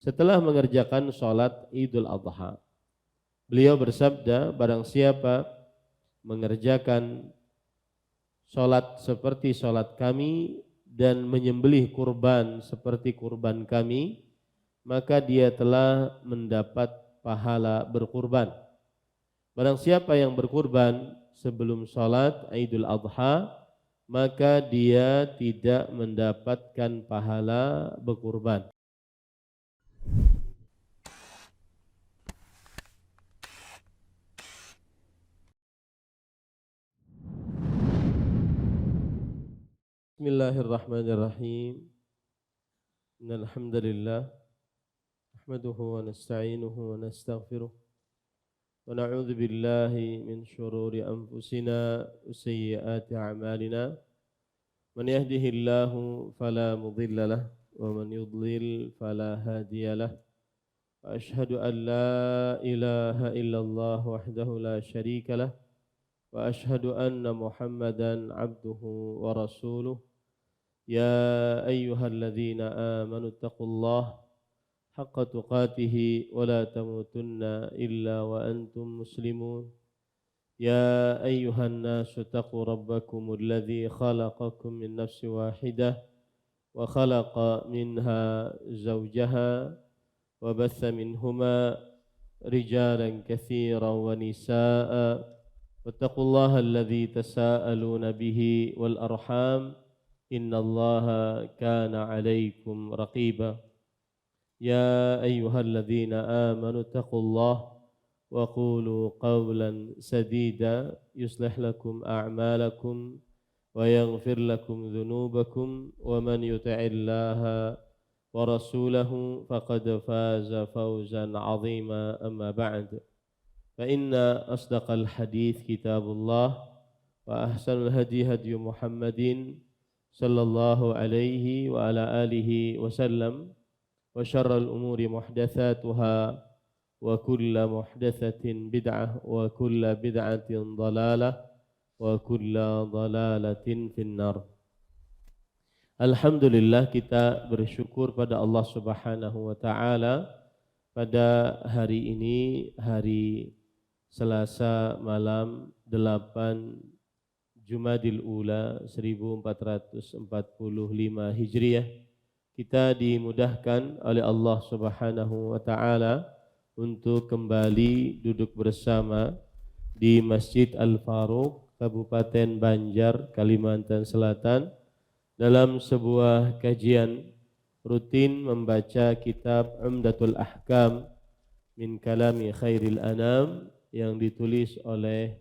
setelah mengerjakan sholat Idul Adha. Beliau bersabda, barang siapa mengerjakan sholat seperti sholat kami dan menyembelih kurban seperti kurban kami, maka dia telah mendapat pahala berkurban. Barang siapa yang berkurban sebelum sholat Idul Adha, maka dia tidak mendapatkan pahala berkurban. Bismillahirrahmanirrahim. Innal hamdalillah nahmaduhu wa nasta'inuhu wa nastaghfiruh wa na'udzu billahi min shururi anfusina wa sayyiati a'malina. Man yahdihillahu fala mudilla lahu wa man yudlil fala hadiya lahu. Wa ashhadu an la ilaha illallah wahdahu la syarika lahu wa ashhadu anna Muhammadan abduhu wa rasuluh. يا أيها الذين آمنوا اتقوا الله حق تقاته ولا تموتن إلا وأنتم مسلمون. يا أيها الناس اتقوا ربكم الذي خلقكم من نفس واحدة وخلق منها زوجها وبث منهما رجالا كثيرا ونساء واتقوا الله الذي تساءلون به والأرحام إن الله كان عليكم رقيبا. يا أيها الذين آمنوا اتقوا الله وقولوا قولا سديدا يصلح لكم أعمالكم ويغفر لكم ذنوبكم ومن يطع الله ورسوله فقد فاز فوزا عظيما. أما بعد فإن أصدق الحديث كتاب الله وأحسن الهدي هدي محمد صلى الله عليه وعلى آله وسلم وشر الأمور محدثاتها وكل محدثة بدعة وكل بدعة ضلالة وكل ضلالة في النار. Alhamdulillah, kita bersyukur pada Allah Subhanahu wa taala pada hari ini, hari Selasa malam 8 Jumadil Ula 1445 Hijriah, kita dimudahkan oleh Allah Subhanahu wa taala untuk kembali duduk bersama di Masjid Al-Faruq, Kabupaten Banjar, Kalimantan Selatan, dalam sebuah kajian rutin membaca kitab Umdatul Ahkam min Kalami Khairil Anam yang ditulis oleh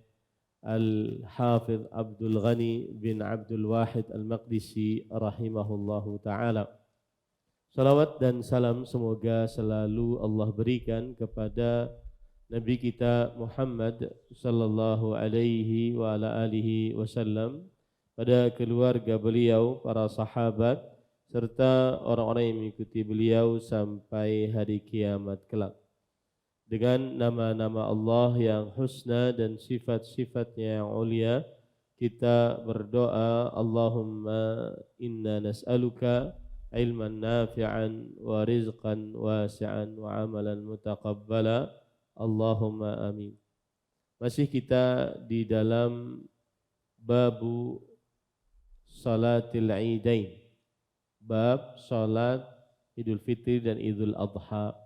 Al-Hafidh Abdul Ghani bin Abdul Wahid Al-Maqdisi rahimahullahu ta'ala. Salawat dan salam semoga selalu Allah berikan kepada Nabi kita Muhammad sallallahu alaihi wa ala alihi wasallam, pada keluarga beliau, para sahabat, serta orang-orang yang mengikuti beliau sampai hari kiamat kelak. Dengan nama-nama Allah yang husna dan sifat-sifatnya yang ulia, kita berdoa, Allahumma inna nas'aluka ilman nafi'an wa rizqan wasi'an wa amalan mutaqabbala, Allahumma amin. Masih kita di dalam babu salatil idain, bab salat Idul Fitri dan Idul Adha.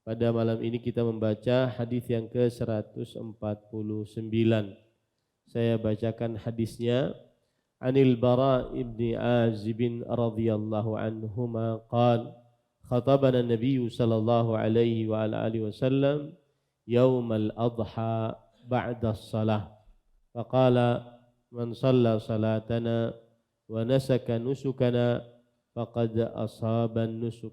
Pada malam ini kita membaca hadis yang ke-149. Saya bacakan hadisnya. Anil Bara ibni Azib radhiyallahu anhuma qala khatabana an-nabiy sallallahu alaihi wa ala alihi wasallam yaumal adha ba'da as-salah. Faqala man shalla salatana wa nasaka nusukana faqad asaba an-nusuk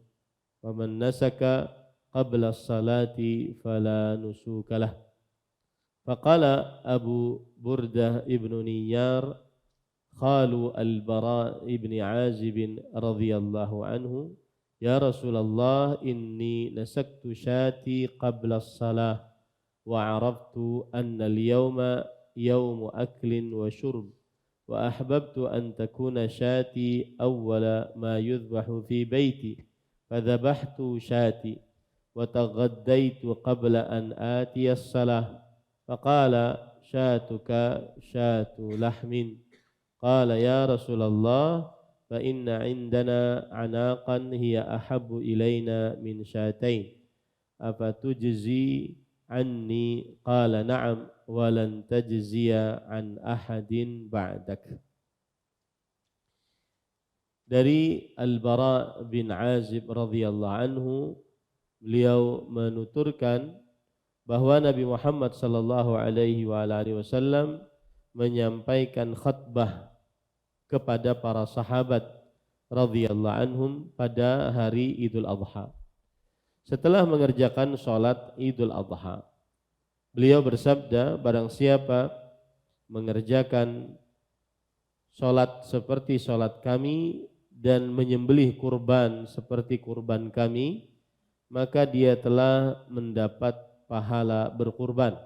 wa man nasaka qabla as-salati fala nusuka lah. Faqala Abu Burdah ibn Niyar qalu al-Bara ibn Azib radhiyallahu anhu, ya Rasulullah, inni nasaktu syati qabla as-salah wa araftu anna al-yawma yawmu aklin wa shurb wa ahbabtu an takuna syati awwala ma yudhbahu fi baiti fadhabahtu syati wa taghaddaitu qabla an atiya as-salah faqala syatuka syatu lahmin qala ya Rasulullah fa inna indana anaqan hiya ahabbu ilaina min syatain afatujzi anni qala na'am walan tajziya an ahadin ba'dak. Dari Al-Bara bin Azib radhiyallahu anhu, beliau menuturkan bahwa Nabi Muhammad sallallahu alaihi wasallam menyampaikan khutbah kepada para sahabat radhiyallahu anhum pada hari Idul Adha. Setelah mengerjakan sholat Idul Adha, beliau bersabda, barang siapa mengerjakan sholat seperti sholat kami dan menyembelih kurban seperti kurban kami, maka dia telah mendapat pahala berkurban.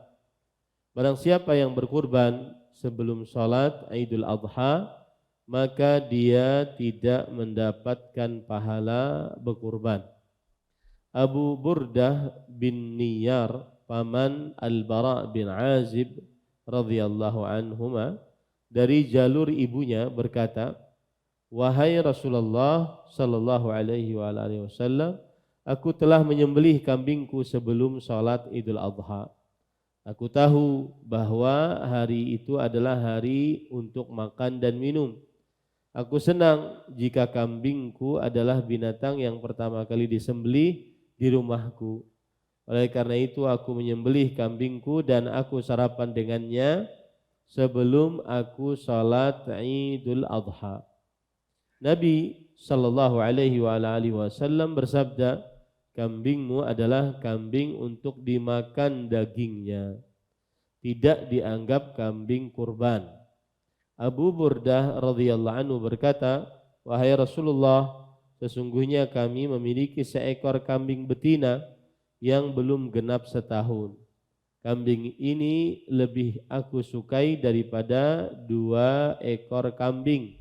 Barang siapa yang berkurban sebelum sholat Idul Adha, maka dia tidak mendapatkan pahala berkurban. Abu Burdah bin Niyar, paman Al-Bara bin Azib radhiyallahu anhuma, dari jalur ibunya berkata, wahai Rasulullah sallallahu alaihi wasallam, aku telah menyembelih kambingku sebelum salat Idul Adha. Aku tahu bahwa hari itu adalah hari untuk makan dan minum. Aku senang jika kambingku adalah binatang yang pertama kali disembelih di rumahku. Oleh karena itu aku menyembelih kambingku dan aku sarapan dengannya sebelum aku salat Idul Adha. Nabi sallallahu alaihi wasallam bersabda, kambingmu adalah kambing untuk dimakan dagingnya, tidak dianggap kambing kurban. Abu Burdah radhiyallahu anhu berkata, wahai Rasulullah, sesungguhnya kami memiliki seekor kambing betina yang belum genap setahun. Kambing ini lebih aku sukai daripada 2 ekor kambing.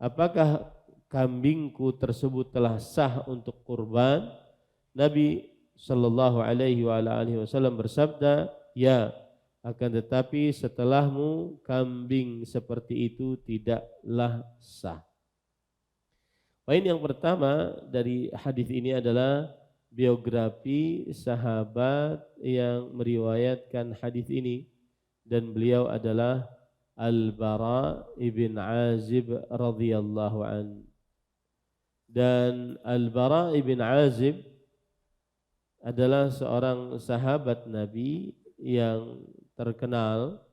Apakah kambingku tersebut telah sah untuk kurban? Nabi sallallahu alaihi wasallam bersabda, ya, akan tetapi setelahmu kambing seperti itu tidaklah sah. Poin yang pertama dari hadis ini adalah biografi sahabat yang meriwayatkan hadis ini, dan beliau adalah Al-Bara ibn Azib radhiyallahu an. Dan Al-Bara ibn Azib adalah seorang sahabat Nabi yang terkenal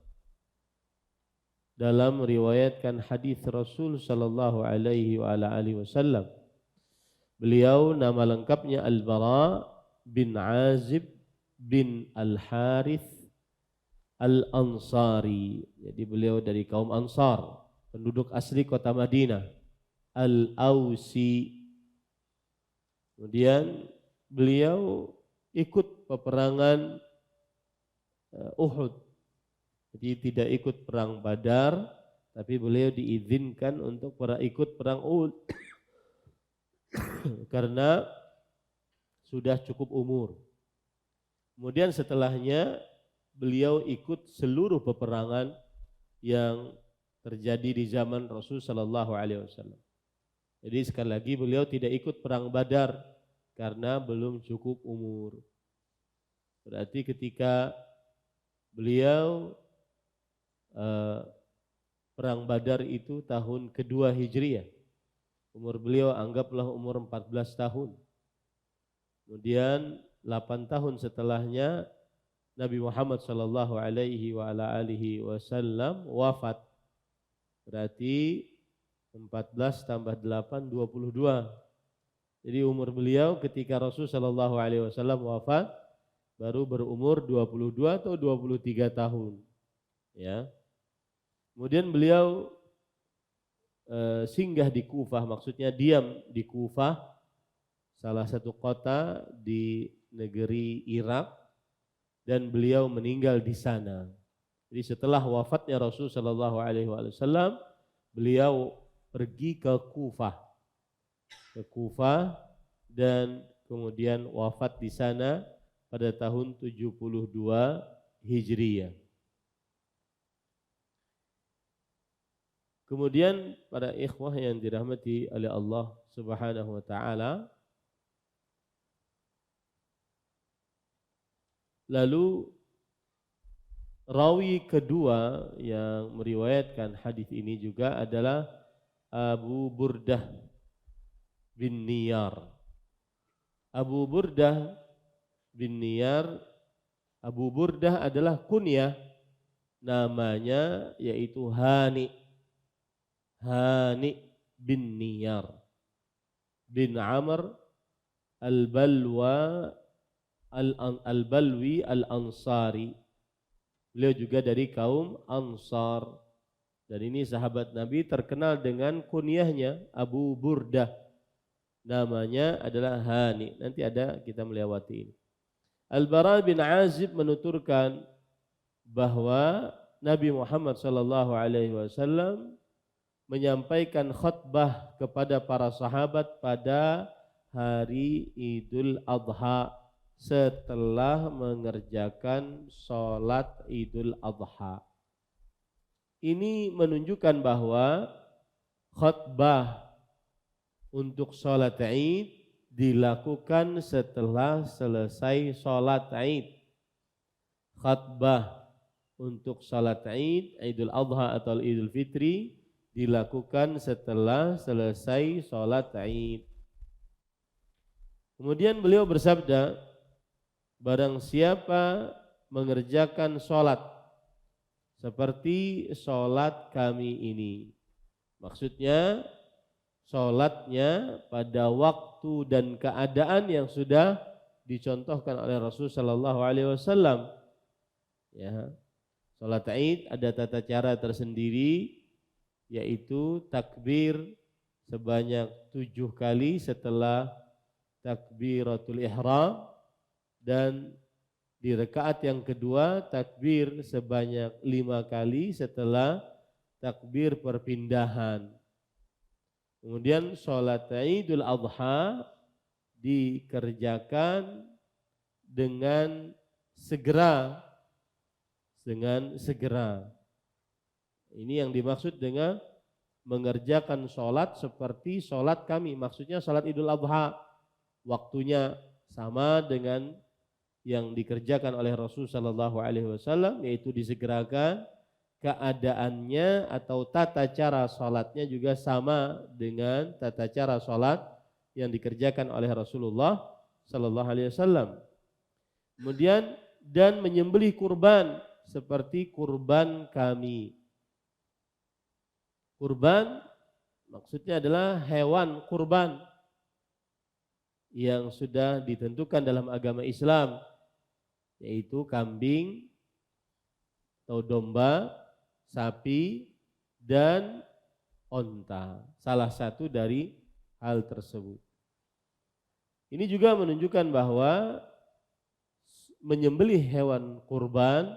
dalam meriwayatkan hadis Rasul sallallahu alaihi wasallam. Beliau nama lengkapnya Al-Bara bin Azib bin Al-Harith Al-Ansari. Jadi beliau dari kaum Ansar, penduduk asli kota Madinah, Al-Ausi. Kemudian beliau ikut peperangan Uhud. Jadi tidak ikut perang Badar, tapi beliau diizinkan untuk ikut perang Uhud karena sudah cukup umur. Kemudian setelahnya beliau ikut seluruh peperangan yang terjadi di zaman Rasul sallallahu alaihi wasallam. Jadi sekali lagi beliau tidak ikut perang Badar karena belum cukup umur. Berarti ketika beliau perang Badar itu tahun kedua Hijriah. Umur beliau anggaplah umur 14 tahun. Kemudian 8 tahun setelahnya Nabi Muhammad sallallahu alaihi wasallam wafat. Berarti 14 tambah 8 22. Jadi umur beliau ketika Rasul sallallahu alaihi wasallam wafat baru berumur 22 atau 23 tahun. Ya. Kemudian beliau singgah di Kufah, maksudnya diam di Kufah, salah satu kota di negeri Irak, dan beliau meninggal di sana. Jadi setelah wafatnya Rasul sallallahu alaihi wasallam, beliau pergi ke Kufah. dan kemudian wafat di sana pada tahun 72 Hijriyah. Kemudian para ikhwah yang dirahmati oleh Allah Subhanahu wa taala, lalu rawi kedua yang meriwayatkan hadis ini juga adalah Abu Burdah bin Niyar. Abu Burdah bin Niyar, Abu Burdah adalah kunyah, namanya yaitu Hani bin Niyar bin Amr al-Balwi al-Ansari. Beliau juga dari kaum Ansar. Dan ini sahabat Nabi terkenal dengan kunyahnya Abu Burdah. Namanya adalah Hani. Nanti ada kita melewati ini. Al-Bara bin Azib menuturkan bahwa Nabi Muhammad SAW menyampaikan khutbah kepada para sahabat pada hari Idul Adha setelah mengerjakan sholat Idul Adha. Ini menunjukkan bahwa khutbah untuk sholat Id dilakukan setelah selesai sholat Id. Khutbah untuk sholat Id, Idul Adha atau Idul Fitri dilakukan setelah selesai sholat Id. Kemudian beliau bersabda, barang siapa mengerjakan sholat seperti sholat kami ini, maksudnya sholatnya pada waktu dan keadaan yang sudah dicontohkan oleh Rasul Sallallahu Alaihi Wasallam. Ya, sholat Id ada tata cara tersendiri, yaitu takbir sebanyak 7 kali setelah takbiratul ihram, dan di rakaat yang kedua takbir sebanyak 5 kali setelah takbir perpindahan. Kemudian sholat Idul Adha dikerjakan dengan segera. Ini yang dimaksud dengan mengerjakan sholat seperti sholat kami. Maksudnya sholat Idul Adha waktunya sama dengan yang dikerjakan oleh Rasul Sallallahu Alaihi Wasallam, yaitu disegerakan. Keadaannya atau tata cara sholatnya juga sama dengan tata cara sholat yang dikerjakan oleh Rasulullah Sallallahu Alaihi Wasallam. Kemudian dan menyembelih kurban seperti kurban kami. Kurban maksudnya adalah hewan kurban yang sudah ditentukan dalam agama Islam, yaitu kambing atau domba, sapi, dan onta. Salah satu dari hal tersebut. Ini juga menunjukkan bahwa menyembelih hewan kurban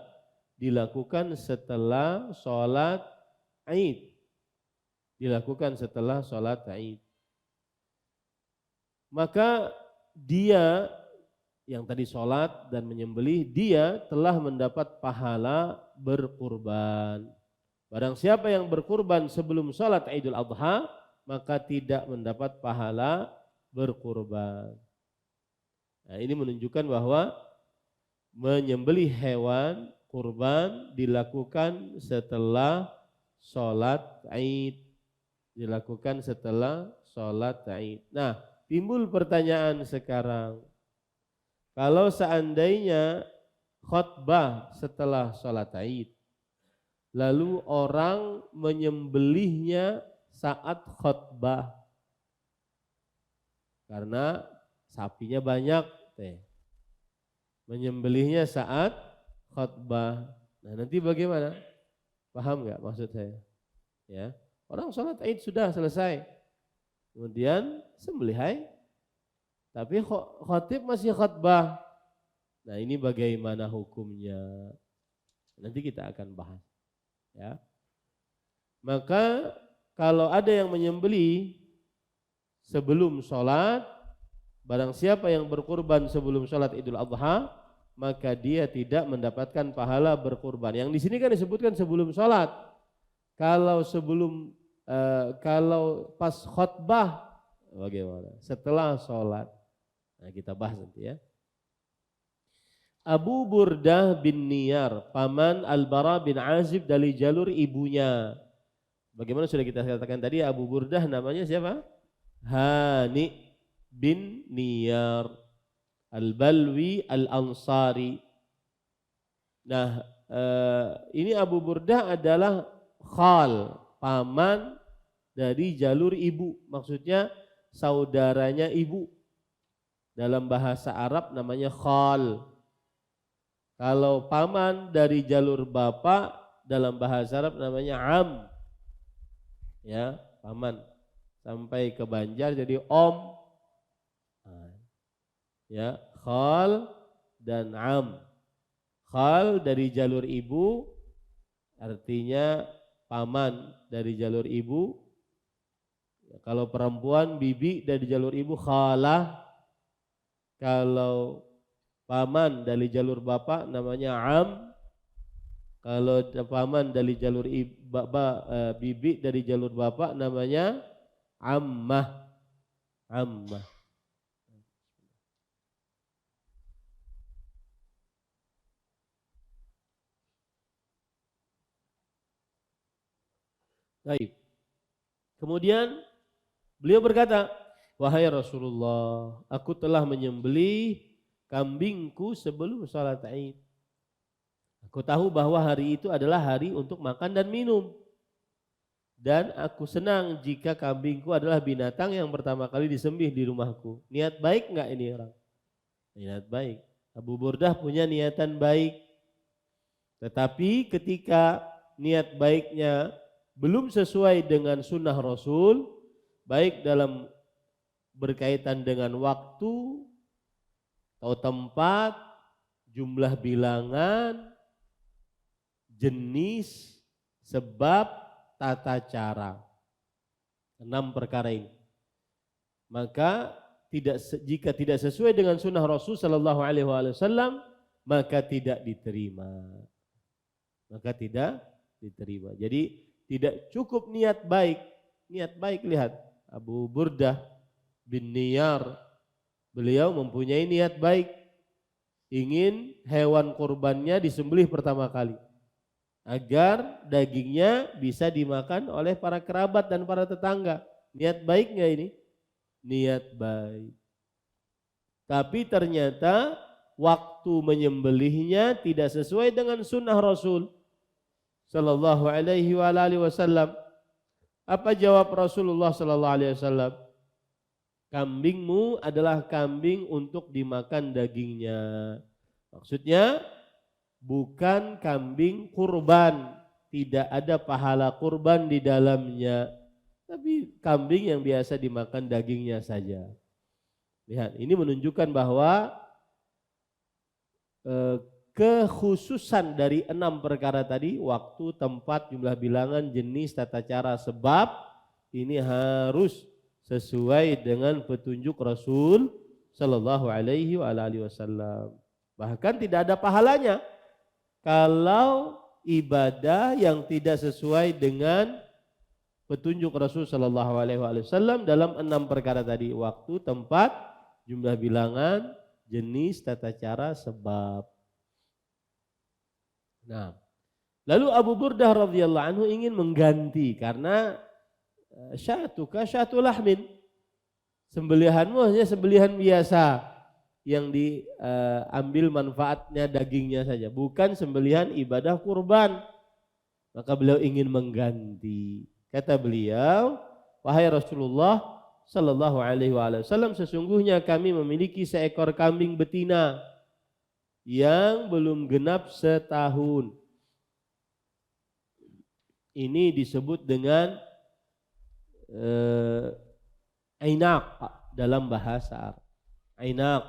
dilakukan setelah sholat Id. Dilakukan setelah sholat Id. Maka dia yang tadi sholat dan menyembelih, dia telah mendapat pahala berkurban. Barang siapa yang berkurban sebelum sholat Idul Adha, maka tidak mendapat pahala berkurban. Nah, ini menunjukkan bahwa menyembelih hewan kurban dilakukan setelah sholat Id. Dilakukan setelah sholat Id. Nah, timbul pertanyaan sekarang, kalau seandainya khutbah setelah sholat Id, lalu orang menyembelihnya saat khutbah, karena sapinya banyak, menyembelihnya saat khutbah. Nah, nanti bagaimana? Paham nggak maksud saya? Ya, orang sholat Id sudah selesai, kemudian sembelih, tapi khatib masih khutbah. Nah, ini bagaimana hukumnya? Nanti kita akan bahas. Ya, maka kalau ada yang menyembelih sebelum sholat, Barang siapa yang berkurban sebelum sholat Idul Adha, maka dia tidak mendapatkan pahala berkurban. Yang di sini kan disebutkan sebelum sholat. Kalau kalau pas khutbah bagaimana? Setelah sholat. Nah, kita bahas nanti ya. Abu Burdah bin Niyar, paman Al-Bara bin Azib dari jalur ibunya. Bagaimana sudah kita katakan tadi, Abu Burdah namanya siapa? Hani bin Niyar Al-Balwi Al-Ansari. Nah, ini Abu Burdah adalah khal, paman dari jalur ibu. Maksudnya saudaranya ibu. Dalam bahasa Arab namanya khal. Kalau paman dari jalur bapak dalam bahasa Arab namanya am. Ya, paman. Sampai ke Banjar jadi om. Ya, khal dan am. Khal dari jalur ibu artinya paman dari jalur ibu. Kalau perempuan bibi dari jalur ibu khalah. Kalau paman dari jalur bapak namanya am. Kalau paman dari jalur bibi dari jalur bapak namanya ammah. Ammah. Baik. Kemudian beliau berkata, wahai Rasulullah, aku telah menyembelih kambingku sebelum salat Id. Aku tahu bahwa hari itu adalah hari untuk makan dan minum. Dan aku senang jika kambingku adalah binatang yang pertama kali disembelih di rumahku. Niat baik enggak ini orang? Niat baik. Abu Burdah punya niatan baik. Tetapi ketika niat baiknya belum sesuai dengan sunnah Rasul, baik dalam berkaitan dengan waktu atau tempat, jumlah bilangan, jenis, sebab, tata cara. 6 perkara ini. Maka jika tidak sesuai dengan sunnah Rasul sallallahu alaihi wasallam, maka tidak diterima. Maka tidak diterima. Jadi tidak cukup niat baik. Niat baik, lihat Abu Burdah bin Niyar, beliau mempunyai niat baik, ingin hewan kurbannya disembelih pertama kali agar dagingnya bisa dimakan oleh para kerabat dan para tetangga. Niat baik nggak ini? Niat baik. Tapi ternyata waktu menyembelihnya tidak sesuai dengan sunnah Rasul sallallahu alaihi wasallam. Apa jawab Rasulullah sallallahu alaihi wasallam? Kambingmu adalah kambing untuk dimakan dagingnya. Maksudnya bukan kambing kurban, tidak ada pahala kurban di dalamnya, tapi kambing yang biasa dimakan dagingnya saja. Lihat, ini menunjukkan bahwa kekhususan dari 6 perkara tadi, waktu, tempat, jumlah bilangan, jenis, tata cara, sebab, ini harus sesuai dengan petunjuk Rasul sallallahu alaihi wasallam. Bahkan tidak ada pahalanya kalau ibadah yang tidak sesuai dengan petunjuk Rasul sallallahu alaihi wasallam dalam 6 perkara tadi, waktu, tempat, jumlah bilangan, jenis, tata cara, sebab. Nah, lalu Abu Burdah radhiyallahu anhu ingin mengganti karena syatuka syatu lahmin, sembelihanmu hanya sembelihan biasa yang diambil manfaatnya dagingnya saja, bukan sembelihan ibadah kurban. Maka beliau ingin mengganti. Kata beliau, wahai Rasulullah sallallahu alaihi wasallam, sesungguhnya kami memiliki seekor kambing betina yang belum genap setahun. Ini disebut dengan ainaq dalam bahasa Arab. Ainaq,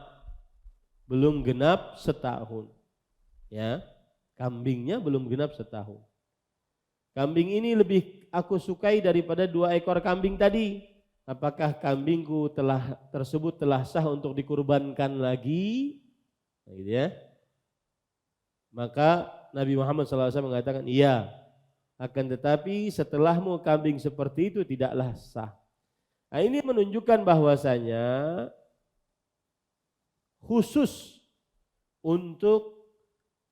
belum genap setahun. Ya, kambingnya belum genap setahun. Kambing ini lebih aku sukai daripada 2 ekor kambing tadi. apakah kambingku tersebut telah sah untuk dikurbankan lagi? Nah, gitu ya. Maka Nabi Muhammad SAW mengatakan, iya, akan tetapi setelahmu kambing seperti itu tidaklah sah. Nah, ini menunjukkan bahwasanya khusus untuk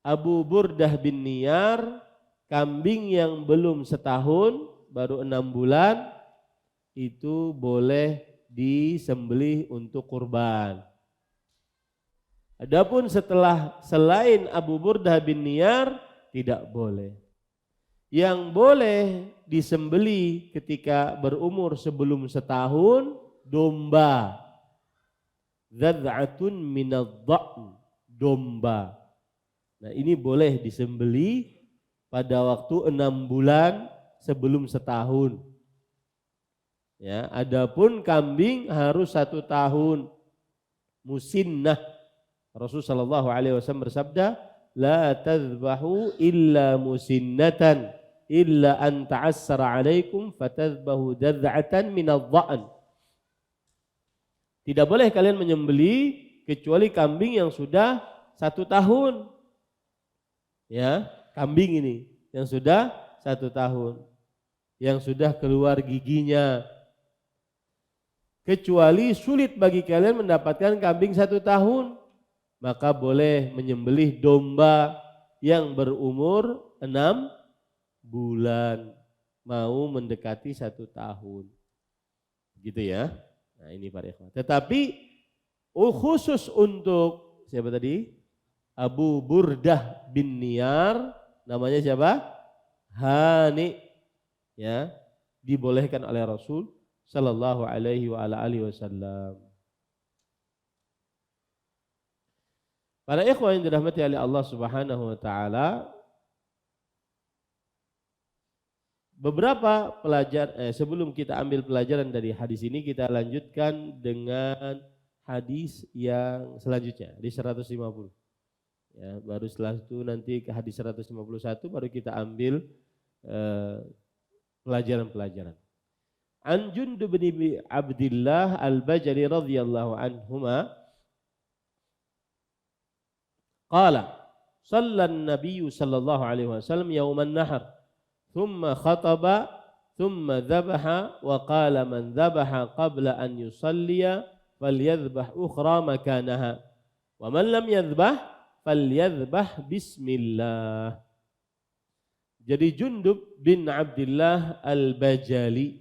Abu Burdah bin Niyar, kambing yang belum setahun, baru 6 bulan, itu boleh disembelih untuk kurban. Adapun selain Abu Burdah bin Niyar tidak boleh. Yang boleh disembelih ketika berumur sebelum setahun domba. Dzat'atun minadh-dha'n, domba. Nah, ini boleh disembelih pada waktu 6 bulan sebelum setahun. Ya, adapun kambing harus 1 tahun. Musinnah. Rasulullah SAW bersabda, la tadhbahu illa musinnatan illa an ta'assara alaikum fatadhbahu dzat'atan minadh-dha'n. Tidak boleh kalian menyembelih kecuali kambing yang sudah 1 tahun. Ya, kambing ini yang sudah 1 tahun, yang sudah keluar giginya. Kecuali sulit bagi kalian mendapatkan kambing 1 tahun, maka boleh menyembelih domba yang berumur 6 bulan, mau mendekati 1 tahun. Gitu ya. Nah, ini para ikhwan. Tetapi khusus untuk siapa tadi? Abu Burdah bin Niyar, namanya siapa? Hani. Ya, dibolehkan oleh Rasul sallallahu alaihi wa ala alihi wasallam. Para ikhwan yang dirahmati oleh Allah Subhanahu wa taala, beberapa sebelum kita ambil pelajaran dari hadis ini, kita lanjutkan dengan hadis yang selanjutnya, hadis 150. Ya, baru setelah itu nanti ke hadis 151 baru kita ambil pelajaran-pelajaran. An Jundub bin Abdillah Al-Bajali radhiyallahu anhuma qala shalla an-nabiy sallallahu alaihi wasallam yauman nahar thumma khataba thumma dhabaha wa qala man dhabaha qabla an yusalliya falyadhbah ukhra makanaha wa man lam yadhbah falyadhbah bismillah. Jadi Jundub bin Abdillah Al-Bajali,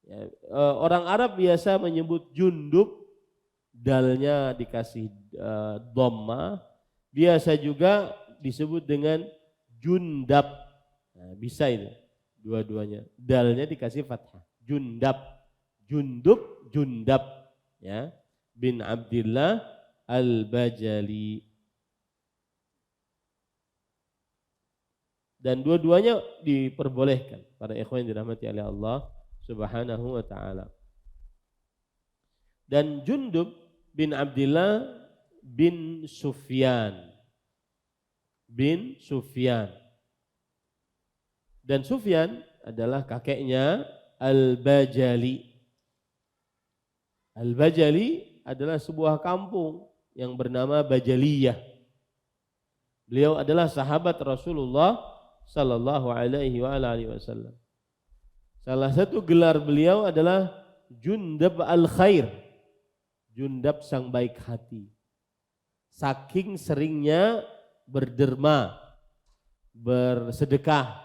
ya, orang Arab biasa menyebut Jundub, dalnya dikasih dhamma, biasa juga disebut dengan Jundab. Nah, bisa itu dua-duanya, dalnya dikasih fathah, Jundab, Jundub, Jundab, ya, bin Abdillah Al-Bajali. Dan dua-duanya diperbolehkan para ikhwan yang dirahmati oleh Allah Subhanahu wa taala. Dan Jundub bin Abdillah bin Sufyan dan Sufyan adalah kakeknya Al-Bajali. Al-Bajali adalah sebuah kampung yang bernama Bajaliyah. Beliau adalah sahabat Rasulullah sallallahu alaihi wa alihi wasallam. Salah satu gelar beliau adalah Jundab al-Khair, Jundab sang baik hati. Saking seringnya berderma, bersedekah,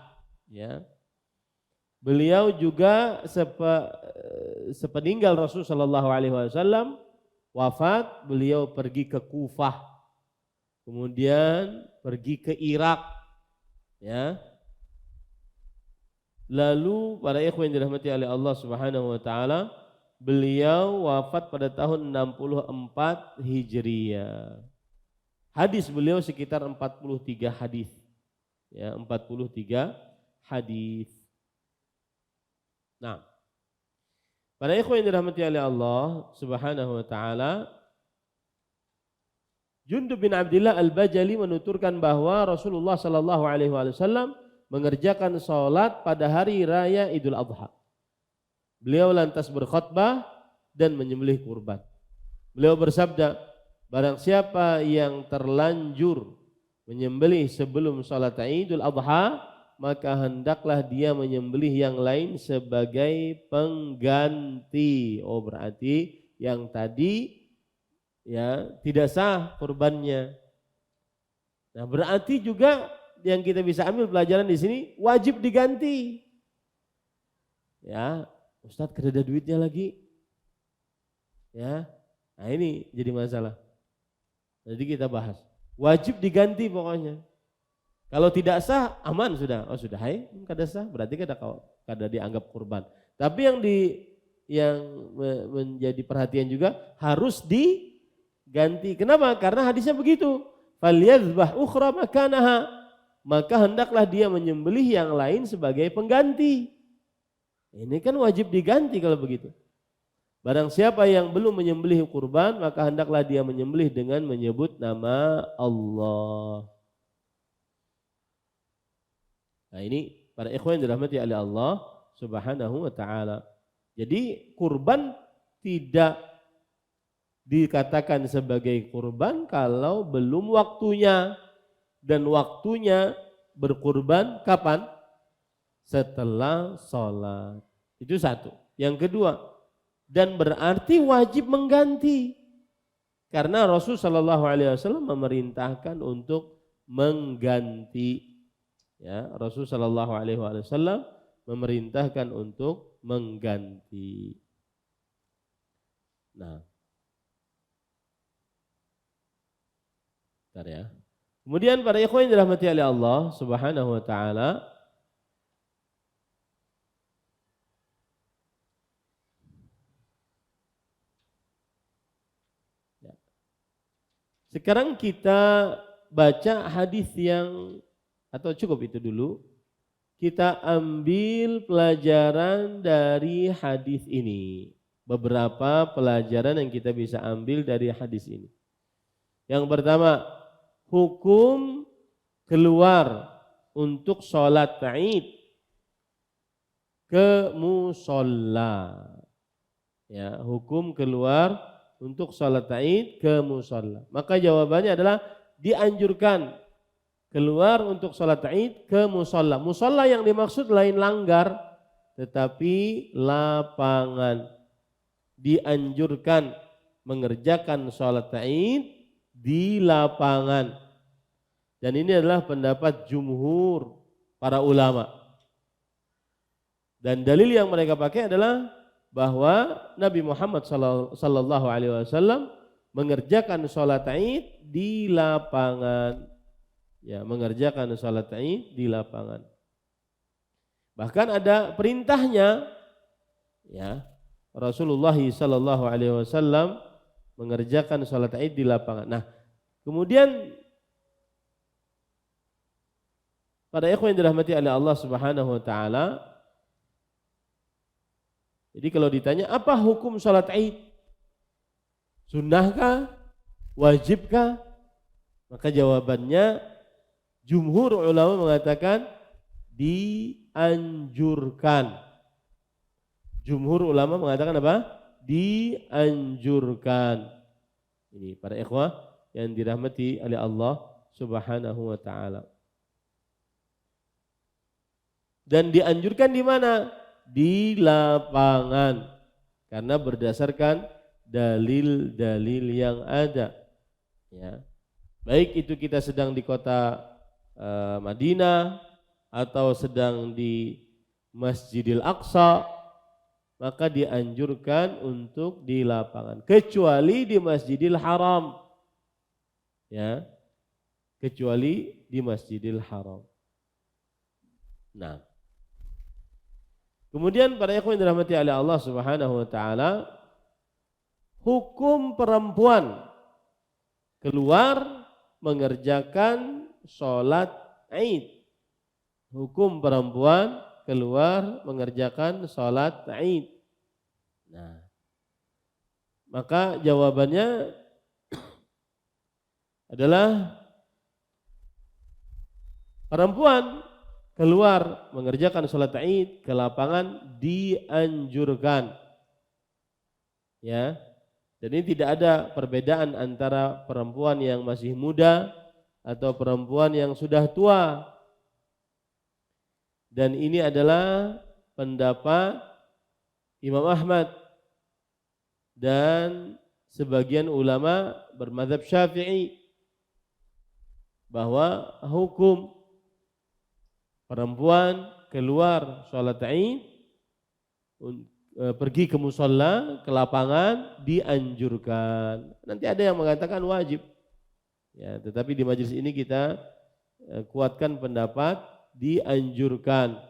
ya. Beliau juga sepeninggal Rasul sallallahu alaihi wasallam wafat, beliau pergi ke Kufah, kemudian pergi ke Irak, ya. Lalu para ikhwan yang dirahmati oleh Allah Subhanahu wa taala, beliau wafat pada tahun 64 Hijriah. Hadis beliau sekitar 43 hadis. Ya, 43 hadis. Nah, para ikhwan yang dirahmati oleh Allah Subhanahu wa taala, Jundub bin Abdillah Al-Bajali menuturkan bahwa Rasulullah sallallahu alaihi wasallam mengerjakan salat pada hari raya Idul Adha. Beliau lantas berkhutbah dan menyembelih kurban. Beliau bersabda, barang siapa yang terlanjur menyembelih sebelum salat Idul Adha, maka hendaklah dia menyembelih yang lain sebagai pengganti. Oh, berarti yang tadi ya tidak sah kurbannya. Nah, berarti juga yang kita bisa ambil pelajaran di sini wajib diganti. Ya, Ustadz kada ada duitnya lagi. Ya. Nah, ini jadi masalah. Jadi kita bahas. Wajib diganti pokoknya. Kalau tidak sah, aman sudah. Oh sudah, hai, kada sah, berarti kada dianggap kurban. Tapi yang menjadi perhatian juga harus diganti. Kenapa? Karena hadisnya begitu. Falyadhbah ukhra makanaha. Maka hendaklah dia menyembelih yang lain sebagai pengganti. Ini kan wajib diganti kalau begitu. Barang siapa yang belum menyembelih kurban, maka hendaklah dia menyembelih dengan menyebut nama Allah. Nah, ini para ikhwan yang dirahmati oleh Allah Subhanahu wa taala. Jadi kurban tidak dikatakan sebagai kurban kalau belum waktunya, dan waktunya berkurban kapan? Setelah sholat. Itu satu. Yang kedua, dan berarti wajib mengganti, karena Rasul Shallallahu Alaihi Wasallam memerintahkan untuk mengganti. Ya, Rasul Shallallahu Alaihi Wasallam memerintahkan untuk mengganti. Nah, bentar ya. Kemudian para ikhwan yang dirahmati oleh Allah Subhanahu wa taala, sekarang kita baca hadis yang, atau cukup itu dulu, kita ambil pelajaran dari hadis ini. Beberapa pelajaran yang kita bisa ambil dari hadis ini. Yang pertama, hukum keluar untuk sholat Id ke musola. Ya, hukum keluar untuk sholat Id ke musola. Maka jawabannya adalah dianjurkan keluar untuk sholat Id ke musola. Musola yang dimaksud lain langgar, tetapi lapangan. Dianjurkan mengerjakan sholat Id di lapangan. Dan ini adalah pendapat jumhur para ulama. Dan dalil yang mereka pakai adalah bahwa Nabi Muhammad sallallahu alaihi wasallam mengerjakan sholat Id di lapangan. Ya, mengerjakan sholat Id di lapangan. Bahkan ada perintahnya, ya, Rasulullah sallallahu alaihi wasallam mengerjakan sholat Id di lapangan. Nah, kemudian pada ikhwan yang dirahmati oleh Allah Subhanahu wa taala, jadi kalau ditanya apa hukum sholat Id? Sunnahkah? Wajibkah? Maka jawabannya jumhur ulama mengatakan dianjurkan. Jumhur ulama mengatakan apa? Dianjurkan. Ini para ikhwah yang dirahmati oleh Allah Subhanahu wa taala. Dan dianjurkan di mana? Di lapangan. Karena berdasarkan dalil-dalil yang ada. Ya. Baik itu kita sedang di kota Madinah atau sedang di Masjidil Aqsa, maka dianjurkan untuk di lapangan, kecuali di Masjidil Haram. Ya. Kecuali di Masjidil Haram. Nah, kemudian para ikhwan yang dirahmati oleh Allah Subhanahu wa taala, hukum perempuan keluar mengerjakan sholat Id. Hukum perempuan keluar mengerjakan sholat Id. Nah, maka jawabannya adalah perempuan keluar mengerjakan sholat Id ke lapangan dianjurkan. Ya. Dan ini tidak ada perbedaan antara perempuan yang masih muda atau perempuan yang sudah tua. Dan ini adalah pendapat Imam Ahmad dan sebagian ulama bermadzhab Syafi'i bahwa hukum perempuan keluar sholat Id pergi ke musola, ke lapangan dianjurkan. Nanti ada yang mengatakan wajib. Ya, tetapi di majelis ini kita kuatkan pendapat dianjurkan.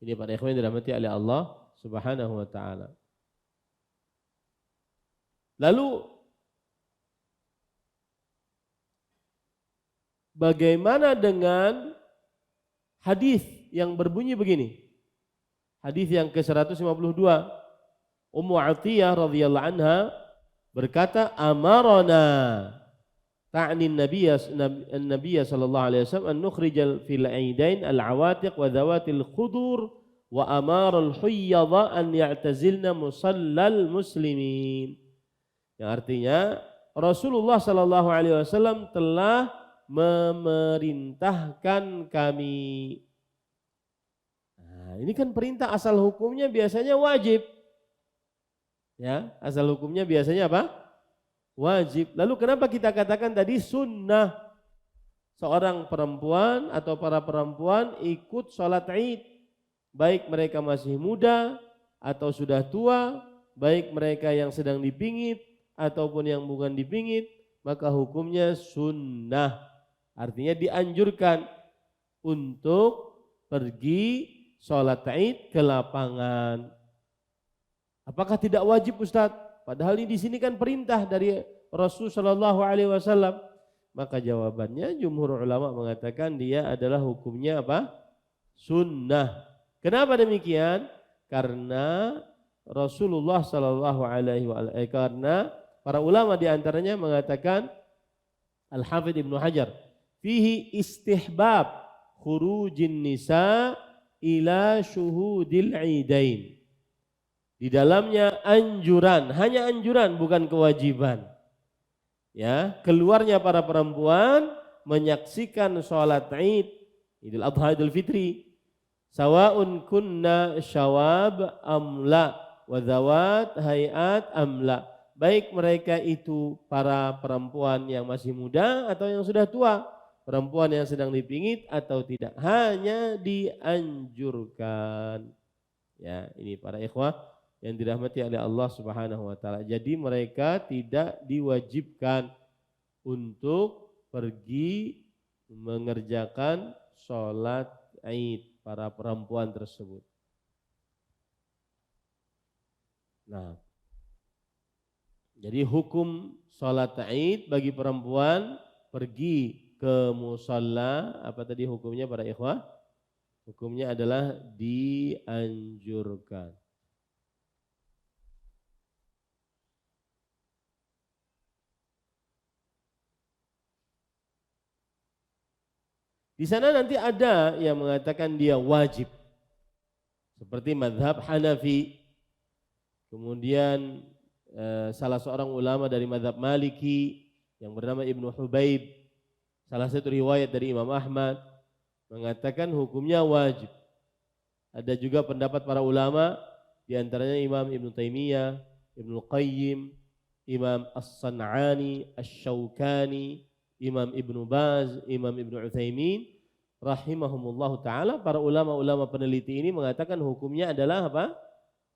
Ini para ikhwan yang dirahmati oleh Allah Subhanahu wa taala. Lalu bagaimana dengan hadis yang berbunyi begini? Hadis yang ke-152, Ummu Atiyah radhiyallahu anha berkata, amarana ta'ni an-nabiy sallallahu alaihi wasallam an nukhrijal fil aidain al-awatiq wa dhawatil khudur wa amara al-huyyadha an ya'tazilna musallal muslimin. Yang artinya Rasulullah sallallahu alaihi wasallam telah memerintahkan kami. Nah, ini kan perintah, asal hukumnya biasanya wajib. Ya, asal hukumnya biasanya apa? Wajib. Lalu kenapa kita katakan tadi sunnah? Seorang perempuan atau para perempuan ikut sholat Id, baik mereka masih muda atau sudah tua, baik mereka yang sedang dipingit ataupun yang bukan dipingit, maka hukumnya sunnah. Artinya dianjurkan untuk pergi sholat Id ke lapangan. Apakah tidak wajib Ustaz? Padahal ini di sini kan perintah dari Rasul sallallahu alaihi wasallam. Maka jawabannya jumhur ulama mengatakan dia adalah hukumnya apa? Sunnah. Kenapa demikian? Karena Rasulullah sallallahu alaihi wasallam, karena para ulama di antaranya mengatakan, Al-Hafidz Ibnu Hajar, fihi istihbab khurujin nisa ila syuhudil idain. Di dalamnya anjuran, hanya anjuran bukan kewajiban. Ya, keluarnya para perempuan menyaksikan sholat Id, Idul Adha, Idul Fitri. Sawaun kunna syawab amla wa zawat hayat amla. Baik mereka itu para perempuan yang masih muda atau yang sudah tua, perempuan yang sedang dipingit atau tidak, hanya dianjurkan. Ya, ini para ikhwah yang dirahmati oleh Allah Subhanahu wa taala. Jadi mereka tidak diwajibkan untuk pergi mengerjakan sholat Id, para perempuan tersebut. Nah, jadi hukum sholat Id bagi perempuan pergi ke musalla, apa tadi hukumnya para ikhwah? Hukumnya adalah dianjurkan. Di sana nanti ada yang mengatakan dia wajib, seperti mazhab Hanafi. Kemudian salah seorang ulama dari mazhab Maliki yang bernama Ibnu Hubaib, salah satu riwayat dari Imam Ahmad, mengatakan hukumnya wajib. Ada juga pendapat para ulama, di antaranya Imam Ibnu Taimiyah, Ibnu Qayyim, Imam As-San'ani, Asy-Syaukani, Imam Ibnu Baz, Imam Ibnu Utsaimin, rahimahumullahu ta'ala. Para ulama-ulama peneliti ini mengatakan hukumnya adalah apa?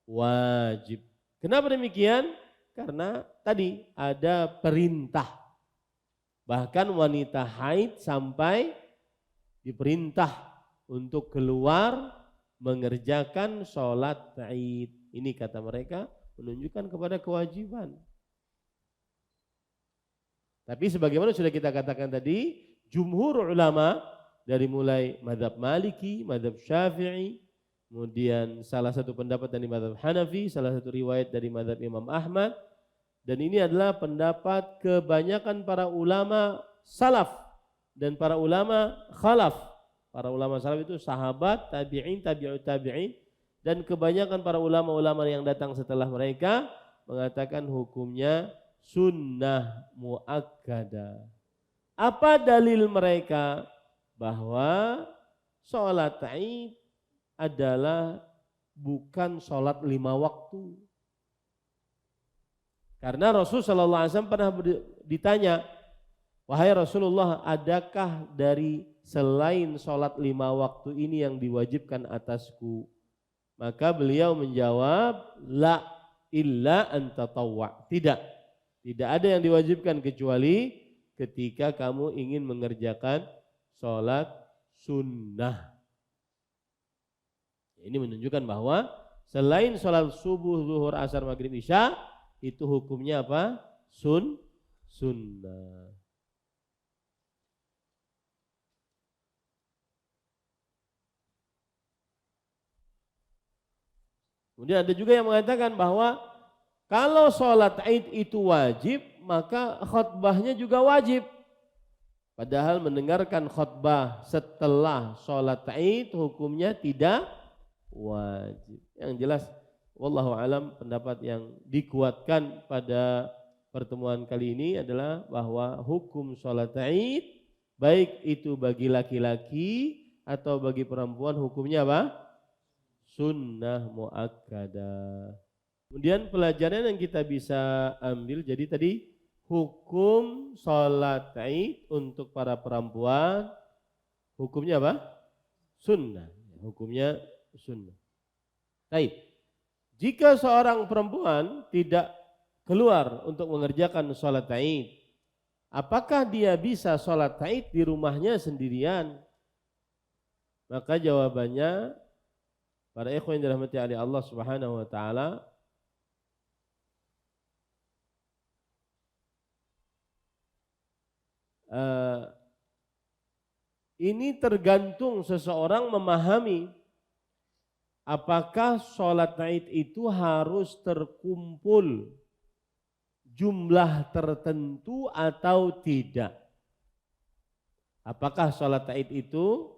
Wajib. Kenapa demikian? Karena tadi ada perintah. Bahkan wanita haid sampai diperintah untuk keluar mengerjakan sholat Id. Ini kata mereka menunjukkan kepada kewajiban. Tapi sebagaimana sudah kita katakan tadi, jumhur ulama dari mulai mazhab Maliki, mazhab Syafi'i, kemudian salah satu pendapat dari mazhab Hanafi, salah satu riwayat dari mazhab Imam Ahmad, dan ini adalah pendapat kebanyakan para ulama salaf dan para ulama khalaf, Para ulama salaf itu sahabat, tabi'in, tabi'ut tabi'in, dan kebanyakan para ulama-ulama yang datang setelah mereka mengatakan hukumnya sunnah muakkadah. Apa dalil mereka? Bahwa sholat Id adalah bukan sholat 5 waktu. Karena Rasulullah SAW pernah ditanya, wahai Rasulullah, adakah dari selain sholat 5 waktu ini yang diwajibkan atasku? Maka beliau menjawab, la illa an tatawwa. Tidak ada yang diwajibkan kecuali ketika kamu ingin mengerjakan sholat sunnah. Ini menunjukkan bahwa selain sholat subuh, zuhur, asar, maghrib, isya, itu hukumnya apa? Sunnah. Kemudian ada juga yang mengatakan bahwa kalau sholat Id itu wajib, maka khutbahnya juga wajib. Padahal mendengarkan khutbah setelah sholat Id hukumnya tidak wajib. Yang jelas, wallahu alam, pendapat yang dikuatkan pada pertemuan kali ini adalah bahwa hukum sholat Id, baik itu bagi laki-laki atau bagi perempuan, hukumnya apa? Sunnah muakkadah. Kemudian pelajaran yang kita bisa ambil, jadi tadi hukum sholat Id untuk para perempuan hukumnya apa? Sunnah. Hukumnya sunnah. Baik. Jika seorang perempuan tidak keluar untuk mengerjakan sholat Id, apakah dia bisa sholat Id di rumahnya sendirian? Maka jawabannya, para ikhwan yang dirahmati oleh Allah Subhanahu wa taala, ini tergantung seseorang memahami apakah sholat Id itu harus terkumpul jumlah tertentu atau tidak. Apakah sholat Id itu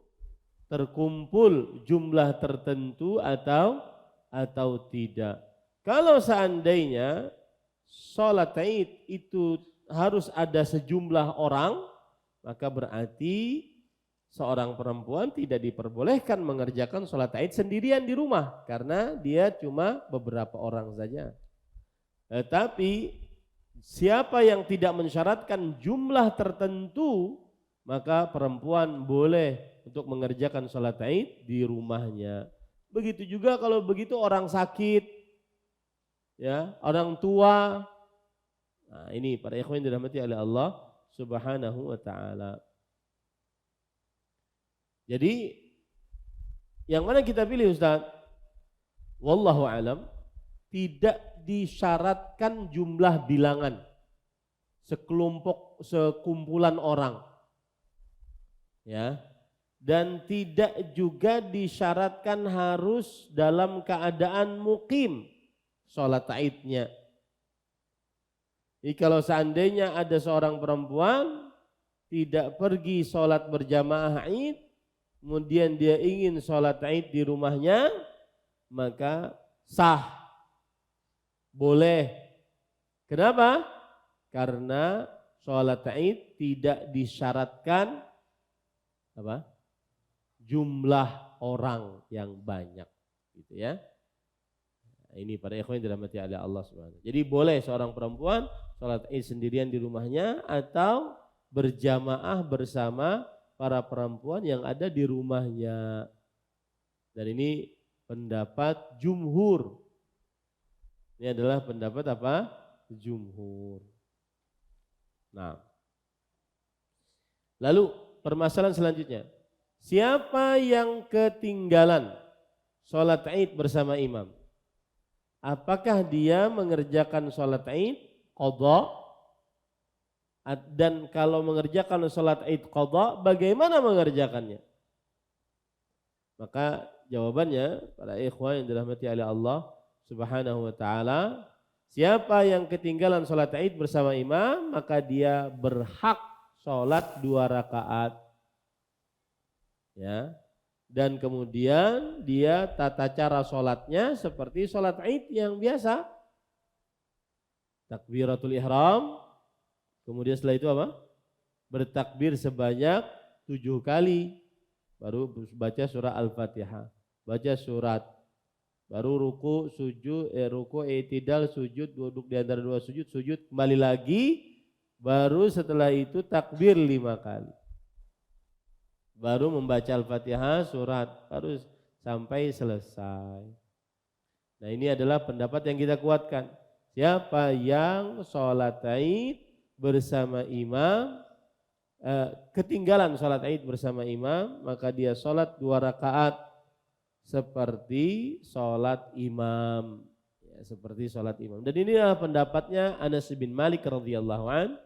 terkumpul jumlah tertentu atau tidak. Kalau seandainya sholat Id itu harus ada sejumlah orang, maka berarti seorang perempuan tidak diperbolehkan mengerjakan sholat Id sendirian di rumah, karena dia cuma beberapa orang saja. Tetapi siapa yang tidak mensyaratkan jumlah tertentu, maka perempuan boleh untuk mengerjakan sholat Id di rumahnya. Begitu juga kalau begitu orang sakit, ya, orang tua. Nah, ini para ikhwan yang dirahmati oleh Allah Subhanahu wa taala. Jadi yang mana kita pilih, Ustaz? Wallahu alam, tidak disyaratkan jumlah bilangan sekumpulan orang. Ya. Dan tidak juga disyaratkan harus dalam keadaan mukim sholat Idnya. Jadi kalau seandainya ada seorang perempuan tidak pergi sholat berjamaah Id, kemudian dia ingin sholat Id di rumahnya, maka sah, boleh. Kenapa? Karena sholat Id tidak disyaratkan apa? Jumlah orang yang banyak, gitu ya. Nah, ini para ikhwan yang dirahmati oleh Allah Subhanahu. Jadi boleh seorang perempuan sholat Id sendirian di rumahnya atau berjamaah bersama para perempuan yang ada di rumahnya. Dan ini pendapat jumhur. Ini adalah pendapat apa? Jumhur. Nah, lalu permasalahan selanjutnya, siapa yang ketinggalan sholat Id bersama imam? Apakah dia mengerjakan sholat Id qadha? Dan kalau mengerjakan sholat Id qadha, bagaimana mengerjakannya? Maka jawabannya, para ikhwan yang dirahmati oleh Allah Subhanahu wa taala, siapa yang ketinggalan sholat Id bersama imam, maka dia berhak sholat 2 rakaat. Ya. Dan kemudian dia tata cara sholatnya seperti sholat Id yang biasa. Takbiratul ihram, kemudian setelah itu apa? Bertakbir sebanyak 7 kali, baru baca surah Al-Fatihah, baca surat, baru ruku, sujud, ruku, i'tidal, sujud, duduk di antara dua sujud, sujud, kembali lagi, baru setelah itu takbir 5 kali. Baru membaca Al-Fatihah, surat, baru sampai selesai. Nah ini adalah pendapat yang kita kuatkan. Siapa yang sholat Id bersama imam, ketinggalan sholat Id bersama imam, maka dia sholat 2 rakaat seperti sholat imam. Ya, seperti sholat imam. Dan inilah pendapatnya Anas bin Malik radhiyallahu an.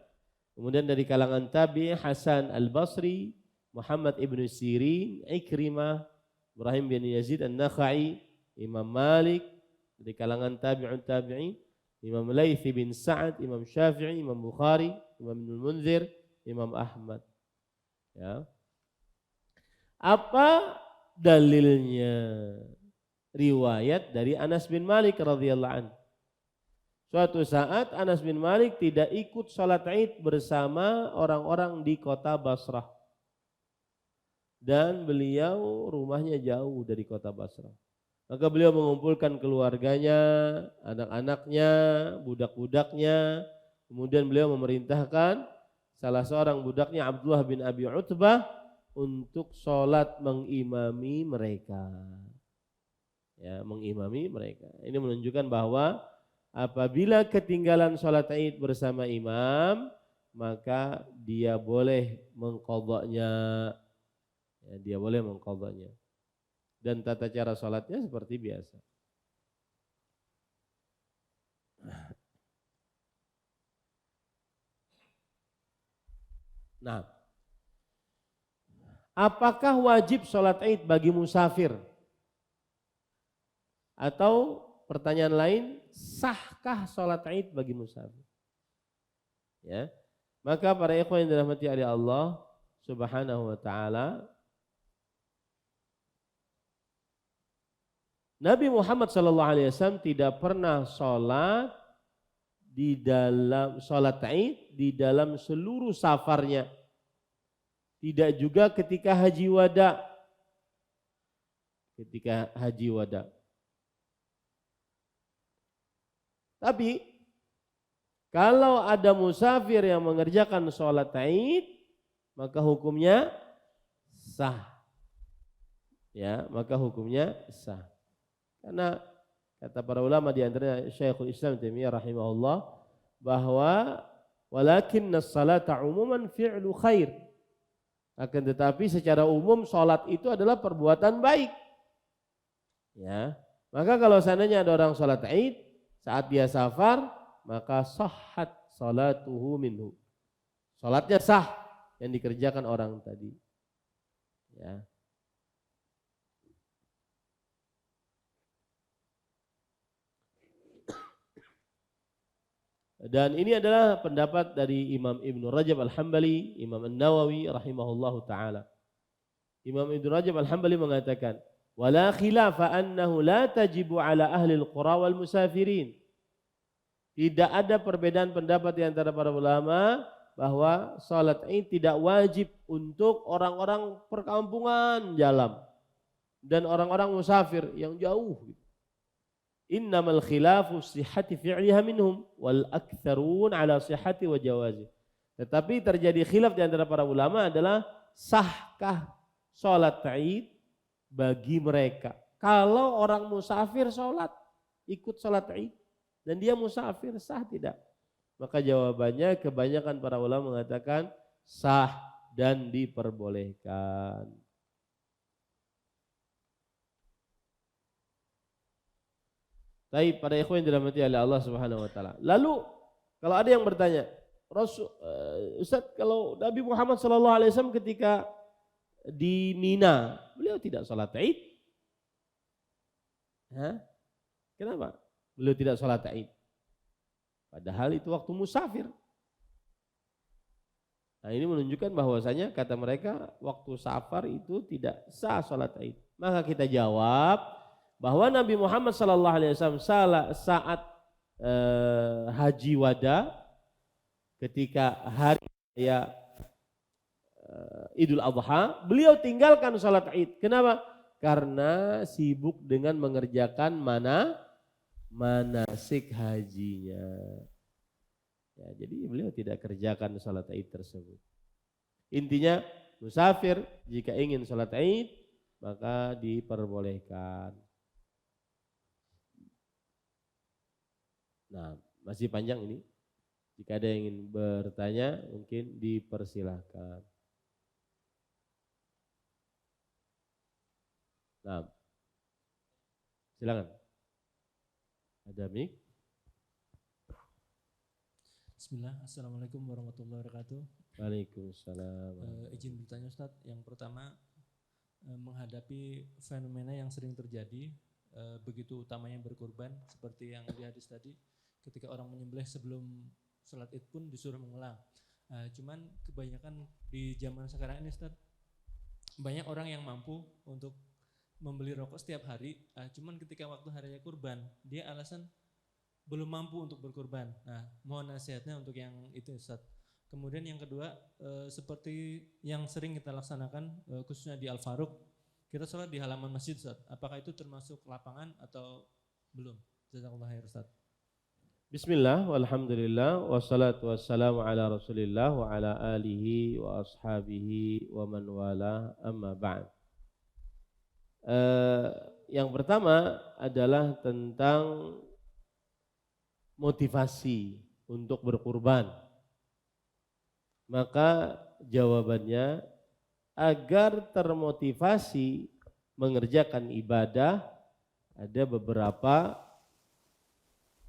Kemudian dari kalangan tabi'in Hasan Al-Basri, Muhammad ibn Sirin, Ikrimah, Ibrahim bin Yazid An-Nakhai, Imam Malik, dari kalangan tabi'in, Imam Laits bin Sa'ad, Imam Syafi'i, Imam Bukhari, Imam Ibnu Munzir, Imam Ahmad. Ya. Apa dalilnya? Riwayat dari Anas bin Malik radhiyallahu anhu. Suatu saat Anas bin Malik tidak ikut sholat Id bersama orang-orang di kota Basrah. Dan beliau rumahnya jauh dari kota Basrah. Maka beliau mengumpulkan keluarganya, anak-anaknya, budak-budaknya. Kemudian beliau memerintahkan salah seorang budaknya Abdullah bin Abi Utbah untuk sholat mengimami mereka. Ya, mengimami mereka. Ini menunjukkan bahwa apabila ketinggalan sholat Id bersama imam, maka dia boleh mengqadha'nya. Ya, dia boleh mengqadha'nya. Dan tata cara sholatnya seperti biasa. Nah, apakah wajib sholat Id bagi musafir? Atau pertanyaan lain, sahkah sholat Id bagi musafir? Ya, maka para ikhwan yang dirahmati oleh Allah Subhanahu wa taala, Nabi Muhammad SAW tidak pernah sholat di dalam sholat Id di dalam seluruh safarnya. Tidak juga ketika haji wada. Ketika haji wada. Tapi kalau ada musafir yang mengerjakan sholat Id, maka hukumnya sah. Ya, maka hukumnya sah. Karena kata para ulama di antaranya Syekhul Islam Taimiyah rahimahullah bahwa walakinna salata umuman fi'lu khair. Akan tetapi secara umum salat itu adalah perbuatan baik. Ya. Maka kalau seandainya ada orang salat Id saat dia safar, maka sahhat salatuhu minhu. Salatnya sah yang dikerjakan orang tadi. Ya. Dan ini adalah pendapat dari Imam Ibnu Rajab Al-Hambali, Imam An-Nawawi rahimahullahu taala. Imam Ibnu Rajab Al-Hambali mengatakan, "Wala khilafa annahu la tajibu ala ahli al-qura wal musafirin." Tidak ada perbedaan pendapat di antara para ulama bahwa salat Id tidak wajib untuk orang-orang perkampungan jalan dan orang-orang musafir yang jauh. Innamal khilafu sihhati fi'liha minhum wal aktsarun ala sihhati wa jawazi. Tetapi terjadi khilaf di antara para ulama adalah sahkah salat Id bagi mereka. Kalau orang musafir salat, ikut salat Id dan dia musafir, sah tidak? Maka jawabannya kebanyakan para ulama mengatakan sah dan diperbolehkan. Baik, para ikhwan yang dirahmati oleh Allah Subhanahu wa taala. Lalu kalau ada yang bertanya, Ustaz, kalau Nabi Muhammad sallallahu alaihi wasallam ketika di Mina, beliau tidak salat Id? Kenapa? Beliau tidak salat Id. Padahal itu waktu musafir. Nah, ini menunjukkan bahwasanya kata mereka waktu safar itu tidak sah salat Id. Maka kita jawab bahwa Nabi Muhammad SAW saat haji wada, ketika hari raya Idul Adha, beliau tinggalkan salat Id. Kenapa? Karena sibuk dengan mengerjakan manasik hajinya. Ya, jadi beliau tidak kerjakan salat Id tersebut. Intinya musafir jika ingin salat Id maka diperbolehkan. Nah, masih panjang ini. Jika ada yang ingin bertanya mungkin dipersilahkan. Nah, silakan. Ada mic? Bismillah, Assalamualaikum warahmatullahi wabarakatuh. Waalaikumsalam. Izin bertanya Ustaz, yang pertama menghadapi fenomena yang sering terjadi, begitu utamanya berkurban, seperti yang di hadis tadi, ketika orang menyembelih sebelum sholat Id pun disuruh mengulang. Cuman kebanyakan di zaman sekarang ini Ustaz, banyak orang yang mampu untuk membeli rokok setiap hari, cuman ketika waktu harinya kurban, dia alasan belum mampu untuk berkurban. Nah, mohon nasihatnya untuk yang itu Ustaz. Kemudian yang kedua, seperti yang sering kita laksanakan, khususnya di Al-Faruq, kita sholat di halaman masjid Ustaz. Apakah itu termasuk lapangan atau belum? Jazakallah khair Ustaz. Bismillah, walhamdulillah, wassalatu wassalamu ala rasulillah wa ala alihi wa ashabihi wa man wala, amma ba'd. Yang pertama adalah tentang motivasi untuk berkurban. Maka jawabannya, agar termotivasi mengerjakan ibadah, ada beberapa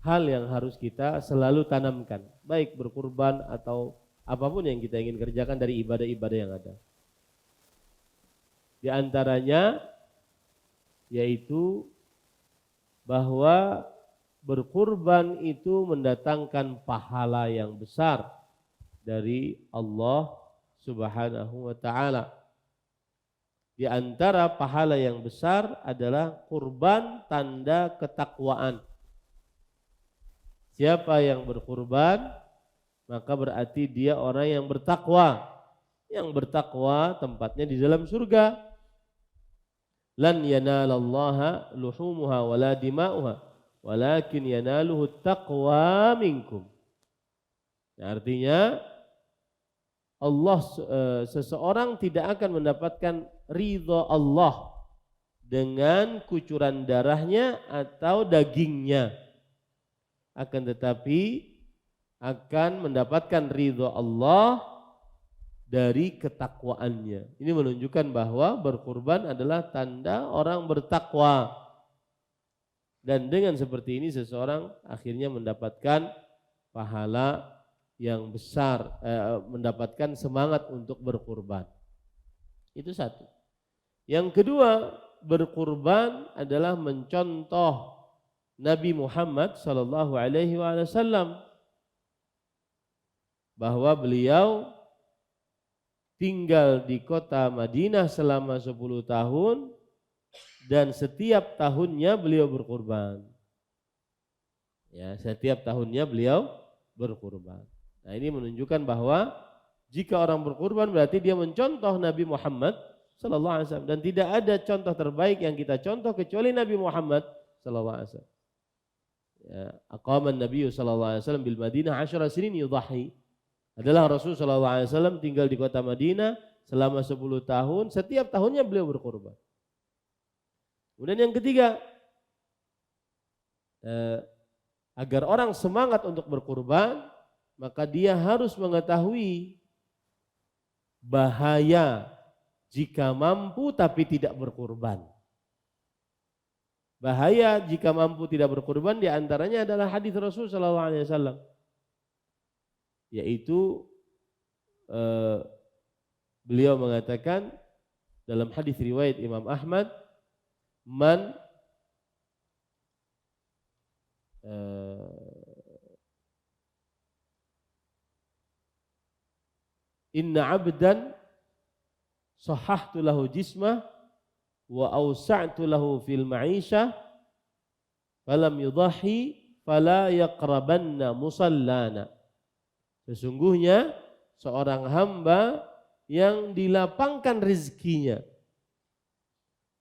hal yang harus kita selalu tanamkan, baik berkurban atau apapun yang kita ingin kerjakan dari ibadah-ibadah yang ada. Di antaranya yaitu bahwa berkurban itu mendatangkan pahala yang besar dari Allah Subhanahu wa ta'ala. Di antara pahala yang besar adalah kurban tanda ketakwaan. Siapa yang berkurban maka berarti dia orang yang bertakwa. Yang bertakwa tempatnya di dalam surga. Lan yanalallaha luhumuha wala dima'uha walakin yanaluhu taqwa minkum. Nah, artinya Allah, seseorang tidak akan mendapatkan ridha Allah dengan kucuran darahnya atau dagingnya, akan tetapi akan mendapatkan ridha Allah dari ketakwaannya. Ini menunjukkan bahwa berkurban adalah tanda orang bertakwa. Dan dengan seperti ini seseorang akhirnya mendapatkan pahala yang besar, mendapatkan semangat untuk berkurban. Itu satu. Yang kedua, berkurban adalah mencontoh Nabi Muhammad sallallahu alaihi wasallam, bahwa beliau tinggal di kota Madinah selama 10 tahun dan setiap tahunnya beliau berkurban. Ya, setiap tahunnya beliau berkurban. Nah, ini menunjukkan bahwa jika orang berkurban berarti dia mencontoh Nabi Muhammad sallallahu alaihi wasallam, dan tidak ada contoh terbaik yang kita contoh kecuali Nabi Muhammad sallallahu alaihi wasallam. Ya, aqaman Nabi sallallahu alaihi wasallam bil Madinah 10 sinin yudhahi. Adalah Rasul sallallahu alaihi wasallam tinggal di kota Madinah selama 10 tahun, setiap tahunnya beliau berkurban. Kemudian yang ketiga, agar orang semangat untuk berkurban, maka dia harus mengetahui bahaya jika mampu tapi tidak berkurban. Bahaya jika mampu tidak berkurban diantaranya adalah hadis Rasul sallallahu alaihi wasallam, yaitu beliau mengatakan dalam hadis riwayat Imam Ahmad, man inna 'abdan sahhahtu lahu jismah wa awsa'tu lahu fil ma'isyah falam yudhahi fala yaqrabanna musallana. Sesungguhnya seorang hamba yang dilapangkan rezekinya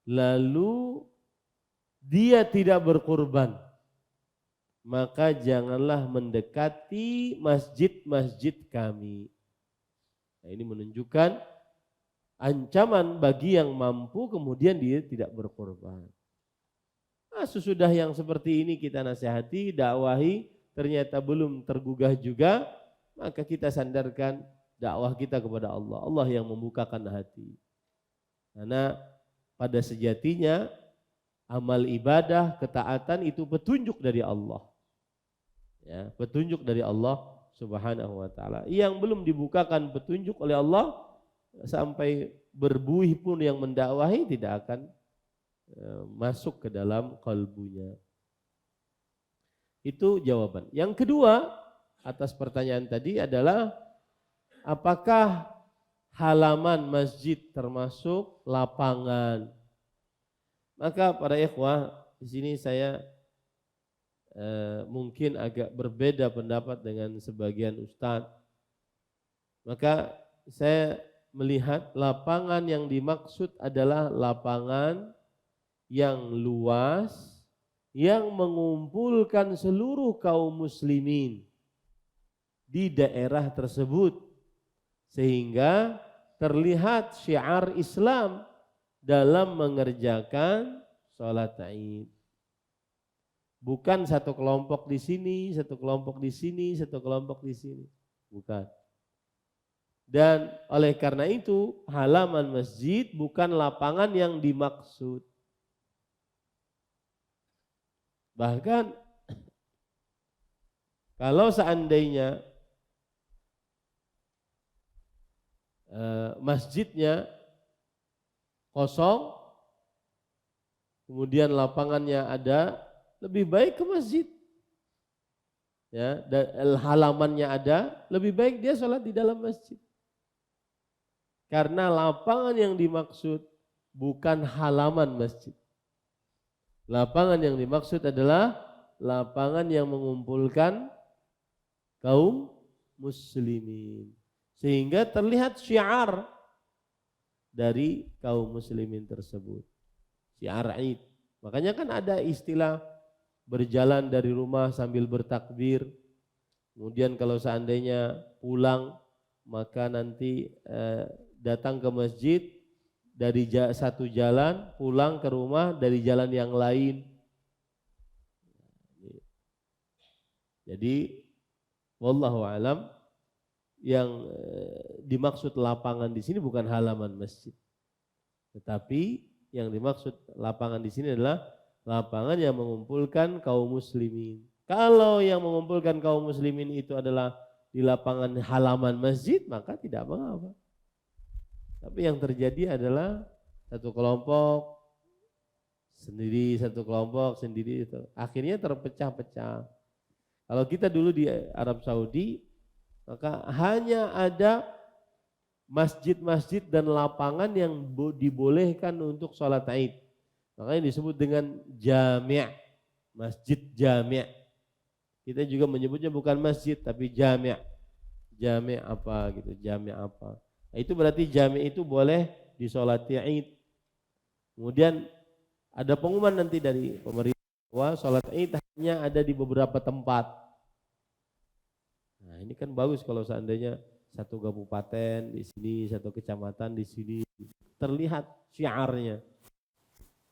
lalu dia tidak berkurban, maka janganlah mendekati masjid-masjid kami. Nah, ini menunjukkan ancaman bagi yang mampu kemudian dia tidak berkorban. Nah, sesudah yang seperti ini kita nasihati, dakwahi, ternyata belum tergugah juga, maka kita sandarkan dakwah kita kepada Allah. Allah yang membukakan hati. Karena pada sejatinya amal ibadah, ketaatan itu petunjuk dari Allah. Ya, petunjuk dari Allah Subhanahu wa taala. Yang belum dibukakan petunjuk oleh Allah sampai berbuih pun yang mendakwahi tidak akan masuk ke dalam kalbunya. Itu jawaban. Yang kedua atas pertanyaan tadi adalah apakah halaman masjid termasuk lapangan? Maka para ikhwah, di sini saya mungkin agak berbeda pendapat dengan sebagian ustadz. Maka saya melihat lapangan yang dimaksud adalah lapangan yang luas, yang mengumpulkan seluruh kaum muslimin di daerah tersebut, sehingga terlihat syiar Islam dalam mengerjakan sholat Id. Bukan satu kelompok di sini, satu kelompok di sini, satu kelompok di sini. Bukan. Dan oleh karena itu halaman masjid bukan lapangan yang dimaksud. Bahkan kalau seandainya masjidnya kosong, kemudian lapangannya ada, lebih baik ke masjid. Ya, dan halamannya ada, lebih baik dia sholat di dalam masjid. Karena lapangan yang dimaksud bukan halaman masjid. Lapangan yang dimaksud adalah lapangan yang mengumpulkan kaum muslimin. Sehingga terlihat syiar dari kaum muslimin tersebut. Syiar Id. Makanya kan ada istilah berjalan dari rumah sambil bertakbir. Kemudian kalau seandainya pulang, maka nanti datang ke masjid dari satu jalan, pulang ke rumah dari jalan yang lain. Jadi wallahu alam, yang dimaksud lapangan di sini bukan halaman masjid, tetapi yang dimaksud lapangan di sini adalah lapangan yang mengumpulkan kaum muslimin. Kalau yang mengumpulkan kaum muslimin itu adalah di lapangan halaman masjid, maka tidak mengapa. Tapi yang terjadi adalah satu kelompok sendiri, satu kelompok sendiri, itu akhirnya terpecah-pecah. Kalau kita dulu di Arab Saudi, maka hanya ada masjid-masjid dan lapangan yang dibolehkan untuk sholat Id. Makanya disebut dengan jami', masjid jami'. Kita juga menyebutnya bukan masjid tapi jami'. Jami' apa gitu, jami' apa. Nah, itu berarti jami' itu boleh disolati Id. Kemudian ada pengumuman nanti dari pemerintah bahwa sholat Id hanya ada di beberapa tempat. Nah, ini kan bagus kalau seandainya satu kabupaten di sini, satu kecamatan di sini, terlihat syiarnya.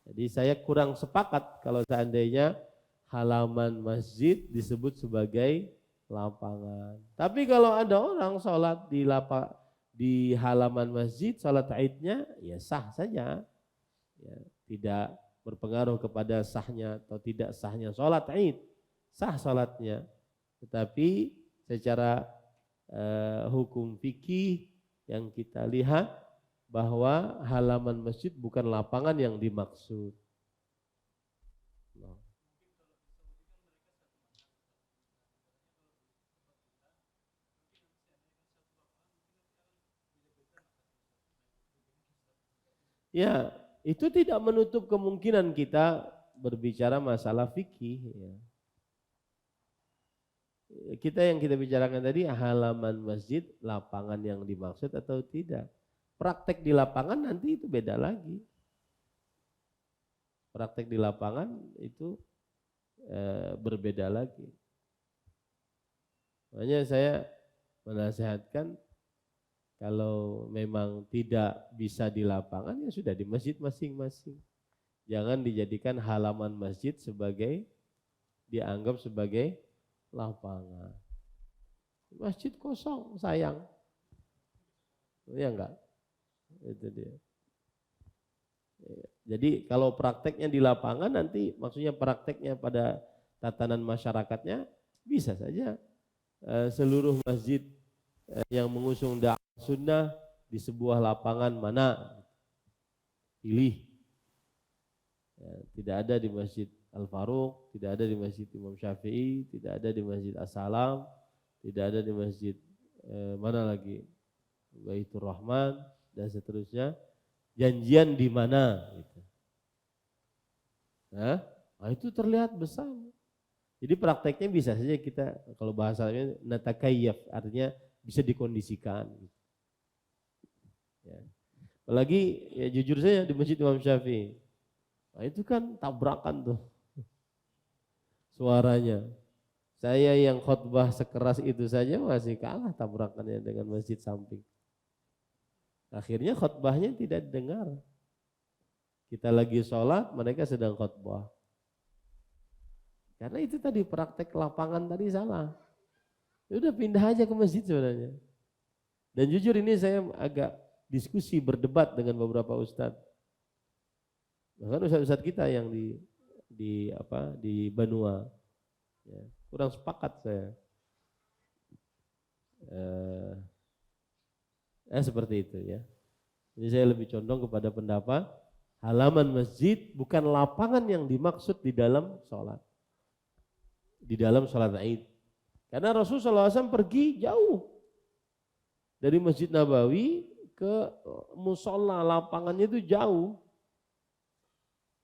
Jadi saya kurang sepakat kalau seandainya halaman masjid disebut sebagai lapangan. Tapi kalau ada orang sholat di halaman masjid, sholat Idnya ya sah saja, ya, tidak berpengaruh kepada sahnya atau tidak sahnya sholat Id, sah sholatnya. Tetapi secara hukum fikih yang kita lihat bahwa halaman masjid bukan lapangan yang dimaksud. Ya, itu tidak menutup kemungkinan kita berbicara masalah fikih. Ya. Kita bicarakan tadi halaman masjid, lapangan yang dimaksud atau tidak. Praktek di lapangan nanti itu beda lagi. Praktek di lapangan itu berbeda lagi. Makanya saya menasihatkan kalau memang tidak bisa di lapangan ya sudah di masjid masing-masing. Jangan dijadikan halaman masjid dianggap sebagai lapangan. Masjid kosong, sayang. Ya enggak? Itu dia. Jadi kalau prakteknya di lapangan nanti maksudnya prakteknya pada tatanan masyarakatnya bisa saja seluruh masjid yang mengusung dakwah sunnah di sebuah lapangan mana pilih. Ya, tidak ada di Masjid Al-Faruq, tidak ada di Masjid Imam Syafi'i, tidak ada di Masjid As-Salam, tidak ada di Masjid mana lagi, Baitur Rahman dan seterusnya. Janjian di mana gitu. Nah, itu terlihat besar. Jadi prakteknya bisa saja kita kalau bahasanya natakayyaf, artinya bisa dikondisikan. Ya. Apalagi ya jujur saja di Masjid Imam Syafi'i, nah, itu kan tabrakan tuh suaranya. Saya yang khutbah sekeras itu saja masih kalah tabrakannya dengan masjid samping. Akhirnya khutbahnya tidak didengar. Kita lagi sholat, mereka sedang khutbah. Karena itu tadi praktek lapangan tadi salah. Ya udah pindah aja ke masjid sebenarnya. Dan jujur ini saya agak diskusi berdebat dengan beberapa ustadz. Bahkan ustadz kita yang di Banua, ya, kurang sepakat saya. Seperti itu ya. Jadi saya lebih condong kepada pendapat halaman masjid bukan lapangan yang dimaksud di dalam sholat. Di dalam sholat Id. Karena Rasulullah SAW pergi jauh. Dari Masjid Nabawi ke musola, lapangannya itu jauh.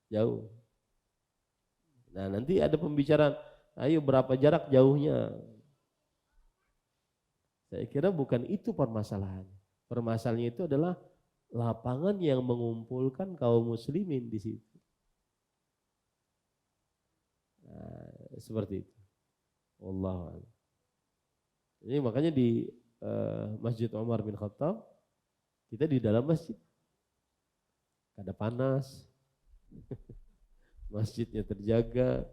Jauh. Nah nanti ada pembicaraan, ayo berapa jarak jauhnya. Saya kira bukan itu permasalahannya. Permasalahannya itu adalah lapangan yang mengumpulkan kaum muslimin di situ. Nah, seperti itu. Wallahu a'lam. Ini makanya di Masjid Umar bin Khattab kita di dalam masjid. Ada panas. Masjidnya terjaga,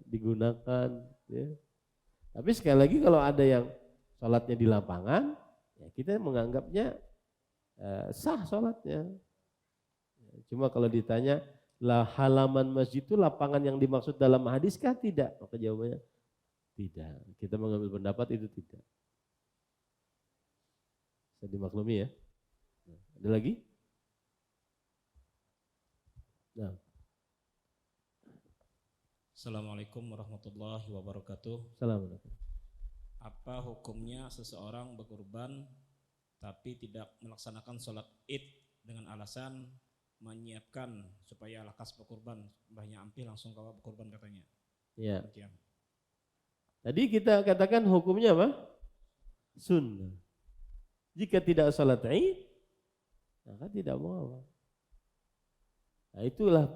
digunakan ya. Tapi sekali lagi kalau ada yang sholatnya di lapangan, ya kita menganggapnya sah sholatnya. Cuma kalau ditanya lah halaman masjid itu lapangan yang dimaksud dalam hadis kah? Tidak. Maka jawabannya tidak. Kita mengambil pendapat itu tidak. Bisa dimaklumi ya. Ada lagi? Nah. Assalamualaikum warahmatullahi wabarakatuh. Assalamualaikum. Apa hukumnya seseorang berkurban tapi tidak melaksanakan sholat id dengan alasan menyiapkan supaya lakas berkurban, mbahnya ampih langsung kawa berkurban katanya. Ya. Demikian. Tadi kita katakan hukumnya apa? Sunnah. Jika tidak sholat id, maka tidak mau apa. Nah itulah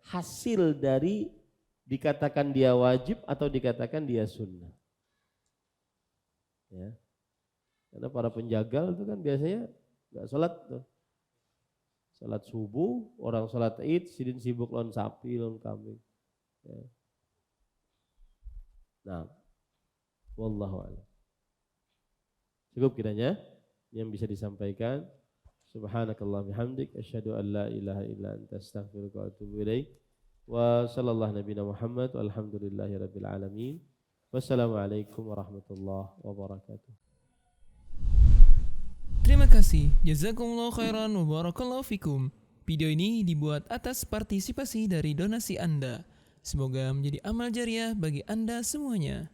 hasil dari dikatakan dia wajib atau dikatakan dia sunnah. Ya. Karena para penjagal itu kan biasanya nggak sholat tuh. Sholat subuh, orang sholat id, sidin sibuk lawan sapi, lawan kambing. Ya. Nah, wallahu a'lam. Cukup kiranya yang bisa disampaikan. Subhanakallah bihamdik, asyhadu an la ilaha illa anta astaghfiruka wa atubu ilaik. Wa sallallahu nabiyana Muhammad walhamdulillahi rabbil alamin. Wassalamualaikum warahmatullahi wabarakatuh. Terima kasih. Jazakumullah khairan wa barakallahu fikum. Video ini dibuat atas partisipasi dari donasi Anda. Semoga menjadi amal jariah bagi Anda semuanya.